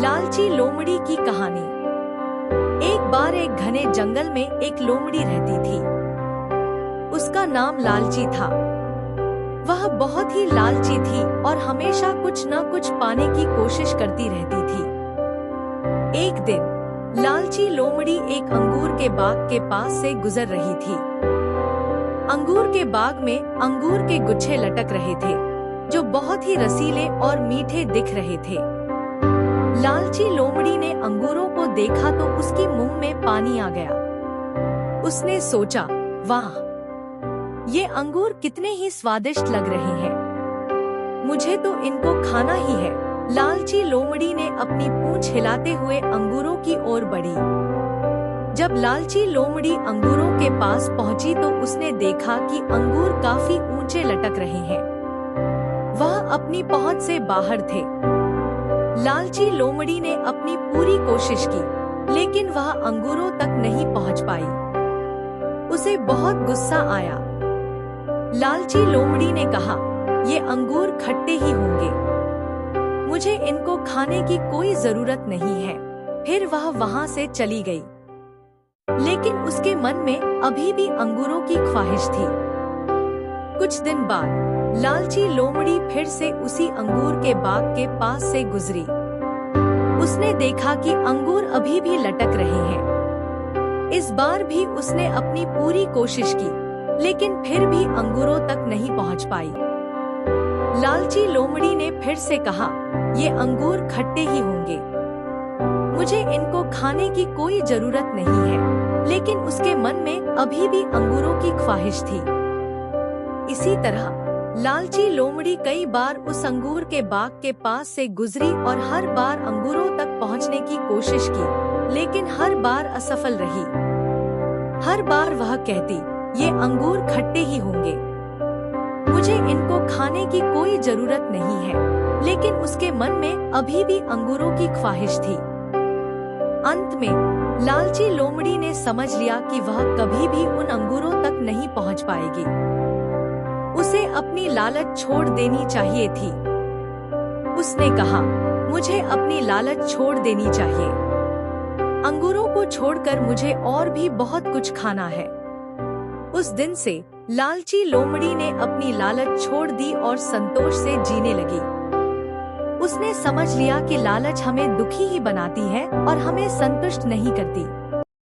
लालची लोमड़ी की कहानी। एक बार एक घने जंगल में एक लोमड़ी रहती थी। उसका नाम लालची था। वह बहुत ही लालची थी और हमेशा कुछ न कुछ पाने की कोशिश करती रहती थी। एक दिन लालची लोमड़ी एक अंगूर के बाग के पास से गुजर रही थी। अंगूर के बाग में अंगूर के गुच्छे लटक रहे थे, जो बहुत ही रसीले और मीठे दिख रहे थे। लालची लोमड़ी ने अंगूरों को देखा तो उसकी मुंह में पानी आ गया। उसने सोचा, वाह, ये अंगूर कितने ही स्वादिष्ट लग रहे हैं, मुझे तो इनको खाना ही है। लालची लोमड़ी ने अपनी पूंछ हिलाते हुए अंगूरों की ओर बढ़ी। जब लालची लोमड़ी अंगूरों के पास पहुंची तो उसने देखा कि अंगूर काफी ऊंचे लटक रहे हैं। वह अपनी पहुंच से बाहर थे। लालची लोमड़ी ने अपनी पूरी कोशिश की, लेकिन वह अंगूरों तक नहीं पहुंच पाई। उसे बहुत गुस्सा आया। लालची लोमड़ी ने कहा, ये अंगूर खट्टे ही होंगे, मुझे इनको खाने की कोई जरूरत नहीं है। फिर वह वहां से चली गई। लेकिन उसके मन में अभी भी अंगूरों की ख्वाहिश थी। कुछ दिन बाद लालची लोमड़ी फिर से उसी अंगूर के बाग के पास से गुजरी। उसने देखा कि अंगूर अभी भी लटक रहे हैं। इस बार भी उसने अपनी पूरी कोशिश की, लेकिन फिर भी अंगूरों तक नहीं पहुंच पाई। लालची लोमड़ी ने फिर से कहा, ये अंगूर खट्टे ही होंगे, मुझे इनको खाने की कोई जरूरत नहीं है। लेकिन उसके मन में अभी भी अंगूरों की ख्वाहिश थी। इसी तरह लालची लोमड़ी कई बार उस अंगूर के बाग के पास से गुजरी और हर बार अंगूरों तक पहुंचने की कोशिश की, लेकिन हर बार असफल रही। हर बार वह कहती, ये अंगूर खट्टे ही होंगे, मुझे इनको खाने की कोई जरूरत नहीं है। लेकिन उसके मन में अभी भी अंगूरों की ख्वाहिश थी। अंत में लालची लोमड़ी ने समझ लिया कि वह कभी भी उन अंगूरों तक नहीं पहुंच पाएगी। उसे अपनी लालच छोड़ देनी चाहिए थी। उसने कहा, मुझे अपनी लालच छोड़ देनी चाहिए। अंगूरों को छोड़कर मुझे और भी बहुत कुछ खाना है। उस दिन से लालची लोमड़ी ने अपनी लालच छोड़ दी और संतोष से जीने लगी। उसने समझ लिया कि लालच हमें दुखी ही बनाती है और हमें संतुष्ट नहीं करती।